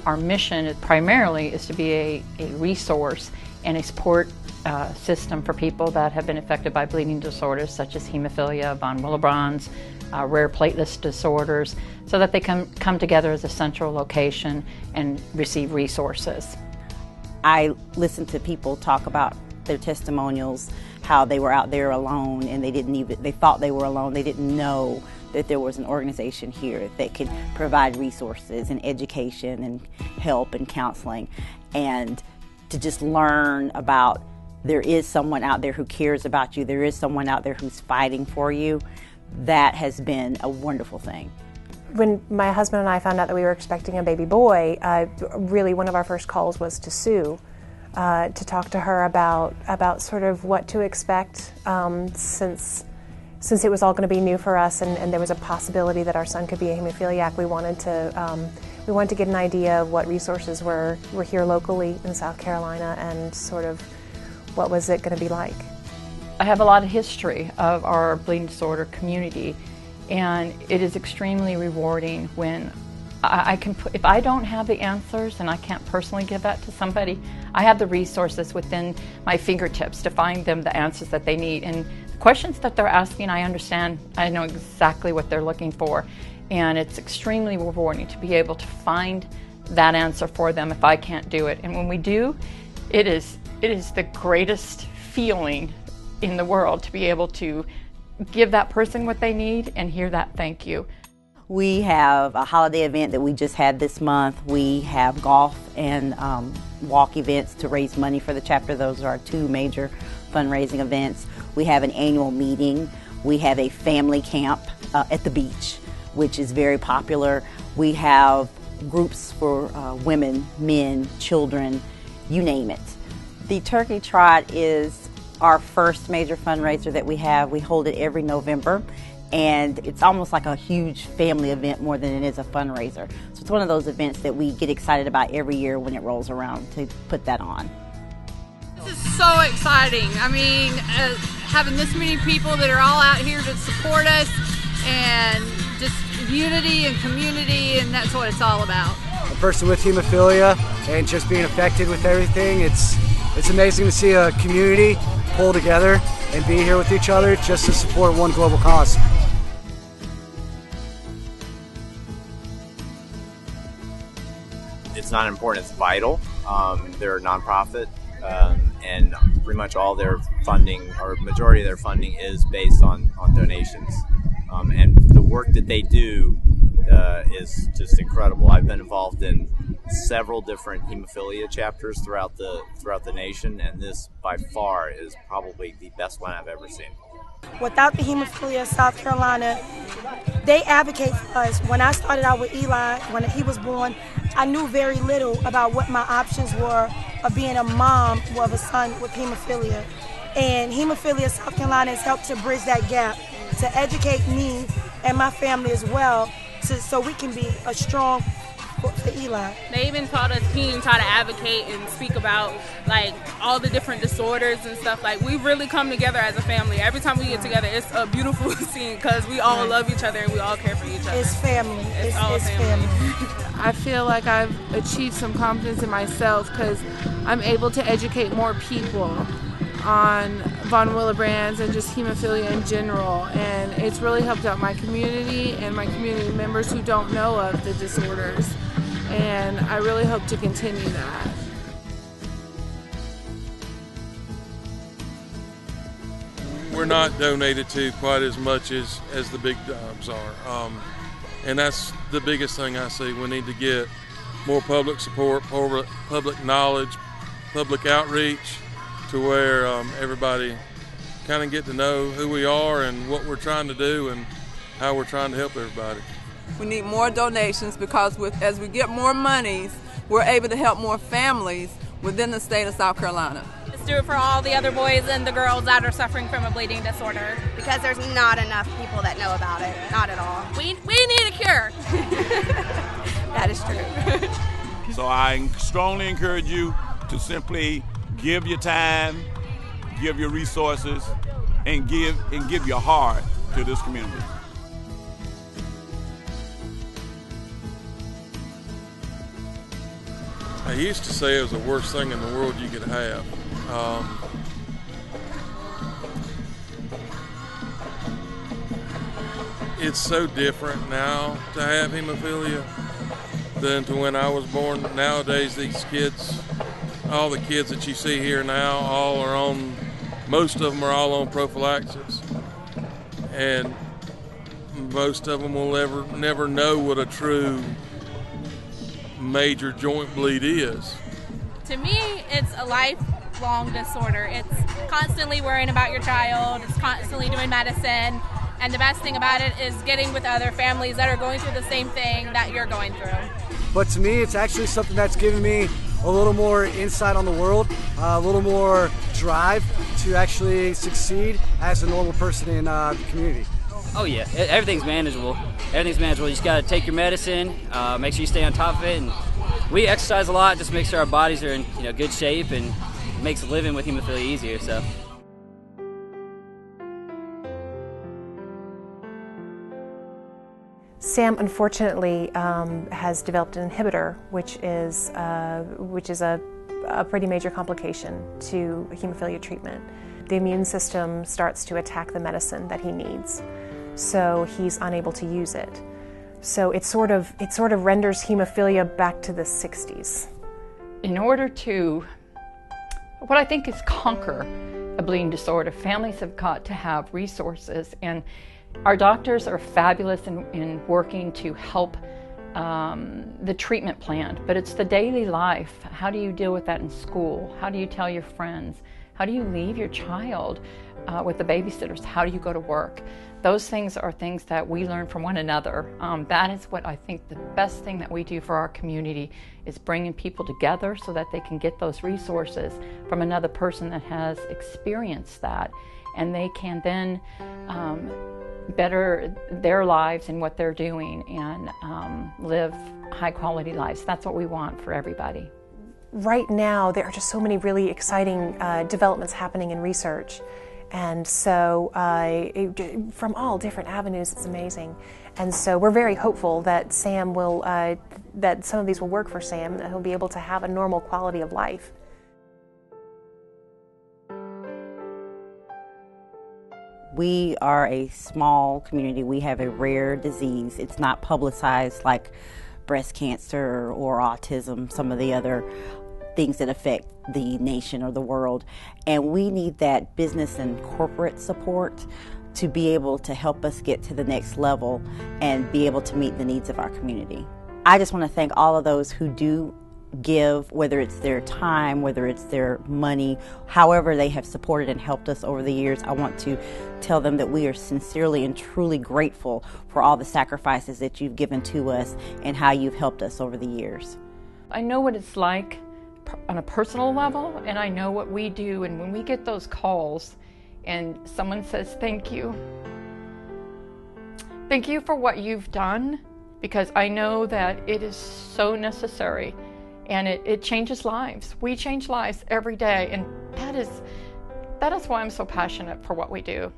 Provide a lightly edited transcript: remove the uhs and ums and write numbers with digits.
Our mission primarily is to be a resource and a support system for people that have been affected by bleeding disorders such as hemophilia, von Willebrand's, rare platelet disorders, so that they can come together as a central location and receive resources. I listen to people talk about their testimonials, how they were out there alone and they thought they were alone. They didn't know that there was an organization here that could provide resources and education and help and counseling, and to just learn about there is someone out there who cares about you, there is someone out there who's fighting for you. That has been a wonderful thing. When my husband and I found out that we were expecting a baby boy, really one of our first calls was to Sue, to talk to her about sort of what to expect, since it was all going to be new for us, and there was a possibility that our son could be a hemophiliac. We wanted to get an idea of what resources were here locally in South Carolina, and sort of what was it going to be like. I have a lot of history of our bleeding disorder community, and it is extremely rewarding when I can put, if I don't have the answers and I can't personally give that to somebody, I have the resources within my fingertips to find them the answers that they need. And the questions that they're asking, I understand, I know exactly what they're looking for. And it's extremely rewarding to be able to find that answer for them if I can't do it. And when we do, it is the greatest feeling in the world to be able to give that person what they need and hear that thank you. We have a holiday event that we just had this month. We have golf and walk events to raise money for the chapter. Those are our two major fundraising events. We have an annual meeting. We have a family camp at the beach, which is very popular. We have groups for women, men, children, you name it. The Turkey Trot is our first major fundraiser that we have. We hold it every November, and it's almost like a huge family event more than it is a fundraiser. So it's one of those events that we get excited about every year when it rolls around to put that on. This is so exciting. I mean, having this many people that are all out here to support us, and just unity and community, and that's what it's all about. A person with hemophilia and just being affected with everything, it's amazing to see a community pull together and be here with each other just to support one global cause. It's not important, it's vital. They're a nonprofit, and pretty much all their funding, or majority of their funding, is based on donations. And the work that they do is just incredible. I've been involved in several different hemophilia chapters throughout the nation, and this by far is probably the best one I've ever seen. Without the Hemophilia of South Carolina, they advocate for us. When I started out with Eli, when he was born, I knew very little about what my options were of being a mom of a son with hemophilia. And Hemophilia of South Carolina has helped to bridge that gap, to educate me and my family as well, so we can be a strong for Eli. They even taught us, he even taught to advocate and speak about like all the different disorders and stuff. Like, we really come together as a family. Every time we get together, it's a beautiful scene because we all love each other and we all care for each other. It's family. It's all family. I feel like I've achieved some confidence in myself because I'm able to educate more people on von Willebrand's and just hemophilia in general, and it's really helped out my community and my community members who don't know of the disorders, and I really hope to continue that. We're not donated to quite as much as the big dogs are, and that's the biggest thing I see. We need to get more public support, public knowledge, public outreach, to where everybody kind of get to know who we are and what we're trying to do and how we're trying to help everybody. We need more donations because as we get more monies, we're able to help more families within the state of South Carolina. Let's do it for all the other boys and the girls that are suffering from a bleeding disorder. Because there's not enough people that know about it. Not at all. We need a cure. That is true. So I strongly encourage you to simply give your time, give your resources, and give your heart to this community. I used to say it was the worst thing in the world you could have. It's so different now to have hemophilia than to when I was born. Nowadays, these kids, all the kids that you see here now, most of them are all on prophylaxis. And most of them will never know what a true major joint bleed is. To me, it's a lifelong disorder. It's constantly worrying about your child, it's constantly doing medicine, and the best thing about it is getting with other families that are going through the same thing that you're going through. But to me, it's actually something that's given me a little more insight on the world, a little more drive to actually succeed as a normal person in the community. Oh yeah, everything's manageable. Everything's manageable. You just got to take your medicine, make sure you stay on top of it, and we exercise a lot. Just make sure our bodies are in good shape, and it makes living with hemophilia easier. So. Sam, unfortunately, has developed an inhibitor, which is a pretty major complication to hemophilia treatment. The immune system starts to attack the medicine that he needs, so he's unable to use it. So it sort of renders hemophilia back to the 60s. In order to, what I think is conquer a bleeding disorder, families have got to have resources, and our doctors are fabulous in working to help the treatment plan, but it's the daily life. How do you deal with that in school? How do you tell your friends? How do you leave your child with the babysitters? How do you go to work? Those things are things that we learn from one another. That is what I think the best thing that we do for our community is bringing people together so that they can get those resources from another person that has experienced that, and they can then better their lives and what they're doing and live high quality lives. That's what we want for everybody. Right now, there are just so many really exciting developments happening in research. And so from all different avenues, it's amazing. And so we're very hopeful that Sam will, that some of these will work for Sam, that he'll be able to have a normal quality of life. We are a small community. We have a rare disease. It's not publicized like breast cancer or autism, some of the other things that affect the nation or the world. And we need that business and corporate support to be able to help us get to the next level and be able to meet the needs of our community. I just want to thank all of those who do give, whether it's their time, whether it's their money, however they have supported and helped us over the years. I want to tell them that we are sincerely and truly grateful for all the sacrifices that you've given to us and how you've helped us over the years. I know what it's like on a personal level, and I know what we do, and when we get those calls and someone says thank you for what you've done, because I know that it is so necessary. And it changes lives. We change lives every day, and that is why I'm so passionate for what we do.